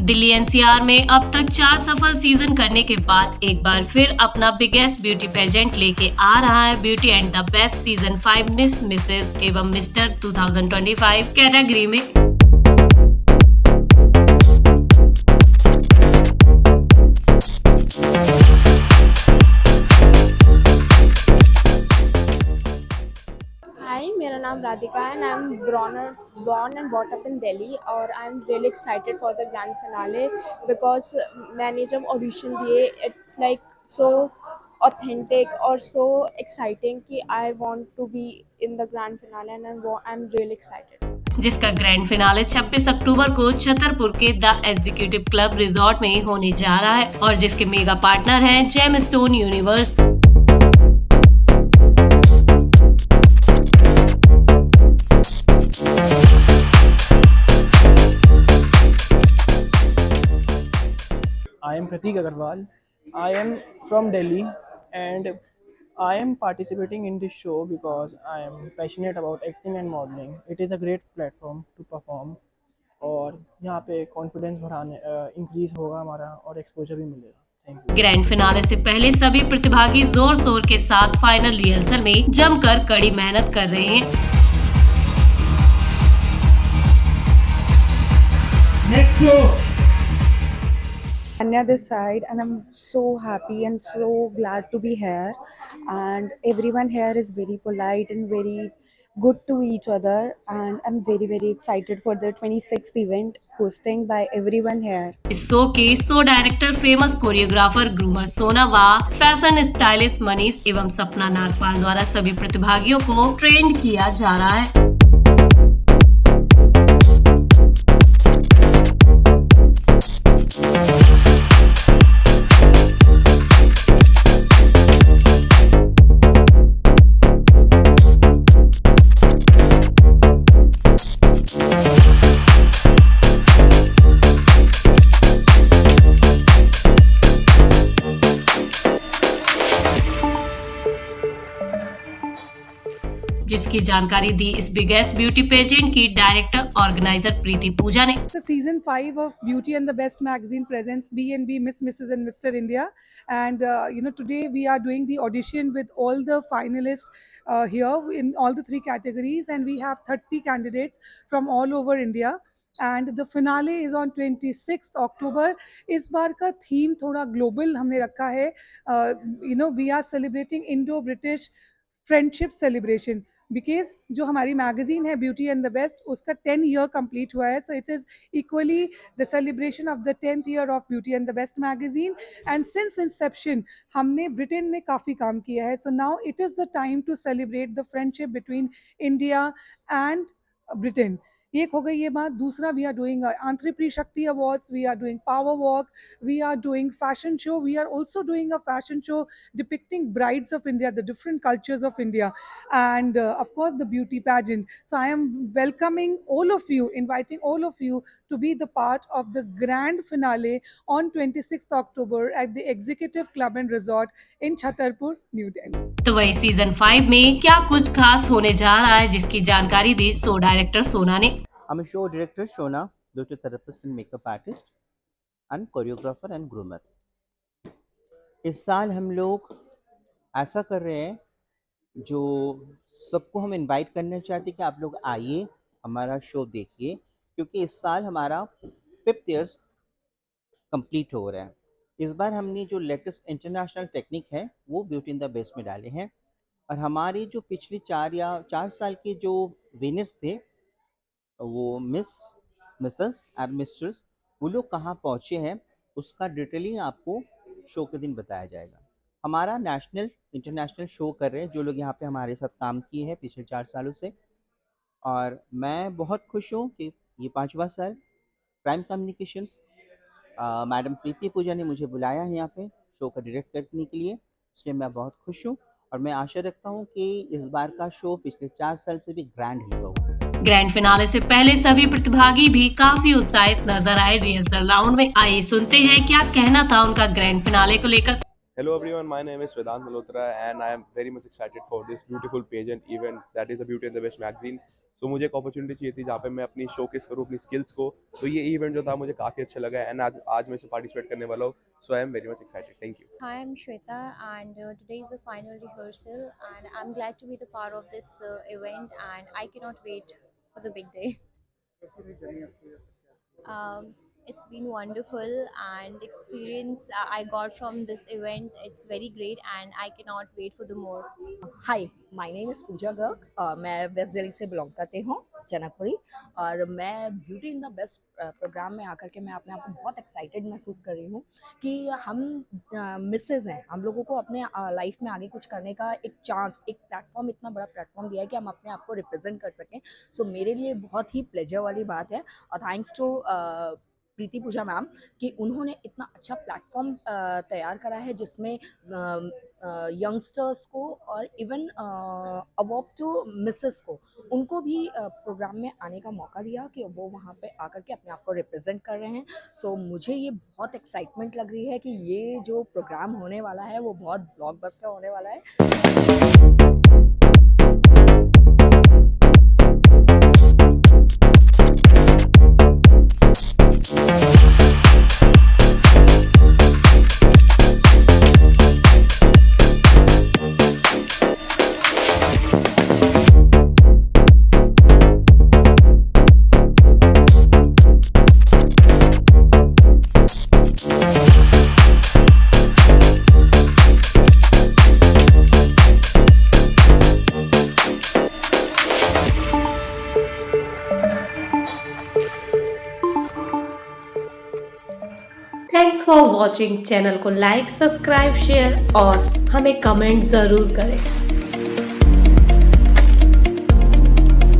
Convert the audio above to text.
Delhi NCR में अब तक 4 सफल सीजन करने के बाद एक बार फिर अपना बिगेस्ट ब्यूटी पेजेंट लेके आ रहा है beauty and the best season 5 miss Mrs एवं मिस्टर 2025 कैटेगरी में। Hi, मेरा नाम राधिका है and I'm born and brought up in Delhi और I'm really excited for the grand finale because मैंने जब audition दिए it's like so authentic और so exciting कि I want to be in the grand finale and I'm really excited। जिसका grand finale 26 अक्टूबर को छतरपुर के the executive club resort में होने जा रहा है और जिसके मेगा पार्टनर हैं gem stone universe. I am Pratik Agarwal. I am from Delhi and I am participating in this show because I am passionate about acting and modeling. It is a great platform to perform और यहाँ पे confidence बढ़ाने increase होगा हमारा और exposure भी मिलेगा। Thank you. Grand finale से पहले सभी प्रतिभागी जोर शोर के साथ फाइनल रिहर्सल में जमकर कड़ी मेहनत कर रहे हैं। Next show. Anya this side, and I'm so happy and so glad to be here, and everyone here is very polite and very good to each other, and I'm very excited for the 26th event hosting by everyone here। इस show के show director famous choreographer groomer सोना व fashion stylist Manish एवं सपना नागपाल द्वारा सभी प्रतिभागियों को ट्रेन किया जा रहा है। जिसकी जानकारी दी इस बिगेस्ट ब्यूटी पेजेंट की डायरेक्टर ऑर्गेनाइजर प्रीति पूजा ने। So season 5 of Beauty and the Best magazine presents B&B Miss, Mrs. and Mr. India, and today we are doing the audition with all the finalists here in all the 3 categories, and we have 30 candidates from all over India, and the finale is on 26th October। इस बार का theme थोड़ा global हमने रखा है। we are celebrating Indo-British friendship celebration because जो हमारी magazine है beauty and the best उसका 10 ईयर कंप्लीट हुआ है, so it is equally the celebration of the 10th year of beauty and the best magazine, and since inception हमने Britain में काफ़ी काम किया है, so now it is the time to celebrate the friendship between India and Britain. एक हो गई ये बात। दूसरा, we are doing entrepreneur Shakti awards, we are doing power walk, we are doing fashion show, we are also doing a fashion show depicting brides of India, the different cultures of India, and of course the beauty pageant. So I am welcoming all of you, inviting all of you to be the part of the grand finale on 26th October at the Executive Club and Resort in Chhatarpur, New Delhi। तो वही season 5 में क्या कुछ खास होने जा रहा है जिसकी जानकारी दी शो डायरेक्टर सोना ने। I'm a show director Shona, beauty therapist and makeup artist and choreographer and groomer। इस साल हम लोग ऐसा कर रहे हैं जो सबको हम इनवाइट करना चाहते हैं कि आप लोग आइए हमारा शो देखिए, क्योंकि इस साल हमारा 5th ईयर्स कंप्लीट हो रहा है। इस बार हमने जो लेटेस्ट इंटरनेशनल टेक्निक है वो ब्यूटी इन द बेस्ट में डाले हैं, और हमारी जो पिछले 4 साल के जो विनर्स थे वो मिसेस एंड मिस्टर्स, वो लोग कहाँ पहुँचे हैं उसका डिटेलिंग आपको शो के दिन बताया जाएगा। हमारा नेशनल इंटरनेशनल शो कर रहे हैं जो लोग यहाँ पे हमारे साथ काम किए हैं पिछले 4 सालों से, और मैं बहुत खुश हूँ कि ये 5वां साल प्राइम कम्युनिकेशंस मैडम प्रीति पूजा ने मुझे बुलाया है यहाँ पे शो का डायरेक्ट करने के लिए, इसलिए मैं बहुत खुश हूँ और मैं आशा रखता हूँ कि इस बार का शो पिछले 4 साल से भी ग्रैंड ही होगा। ग्रैंड फिनाले से पहले सभी प्रतिभागी भी काफी उत्साहित नजर आए रिहर्सल राउंड में। आइए सुनते हैं क्या कहना था उनका ग्रैंड फिनाले को लेकर। Hello everyone, my name is Vedant Malhotra and I am very much excited for this beautiful pageant event that is a Beauty and the Best magazine. So मुझे एक अपॉर्चुनिटी चाहिए थी जहाँ पे मैं अपनी शोकेस करूँ अपनी स्किल्स को, तो ये इवेंट जो था मुझे काफ़ी अच्छा लगा एंड आज मैं इसे पार्टिसिपेट करने वाला हूँ. So I am very much excited. Thank you. Hi, I'm Shweta, and today is the final rehearsal, and I'm glad to be the part of this event, and I cannot wait for the big day. It's been wonderful, and experience I got from this event. It's very great, and I cannot wait for the more. Hi, my name is Pooja Garg. मैं west Delhi से belong करती हूँ, जनकपुरी। और मैं beauty in the best programme में आकर के मैं अपने आप को बहुत एक्साइटेड महसूस कर रही हूँ कि हम मिसेज़ हैं, हम लोगों को अपने लाइफ में आगे कुछ करने का एक चांस, एक प्लेटफॉर्म, इतना बड़ा प्लेटफॉर्म दिया है कि हम अपने आप को रिप्रेजेंट कर सकें। सो मेरे लिए बहुत ही प्लेजर वाली बात है और thanks to Preeti Pooja ma'am कि उन्होंने इतना अच्छा प्लेटफॉर्म तैयार करा है जिसमें यंगस्टर्स को और इवन अबव टू मिसेस को, उनको भी प्रोग्राम में आने का मौका दिया कि वो वहाँ पे आकर के अपने आप को रिप्रेजेंट कर रहे हैं। सो मुझे ये बहुत एक्साइटमेंट लग रही है कि ये जो प्रोग्राम होने वाला है वो बहुत ब्लॉकबस्टर होने वाला है। Thanks for watching. चैनल को लाइक, सब्सक्राइब, शेयर और हमें कमेंट ज़रूर करें.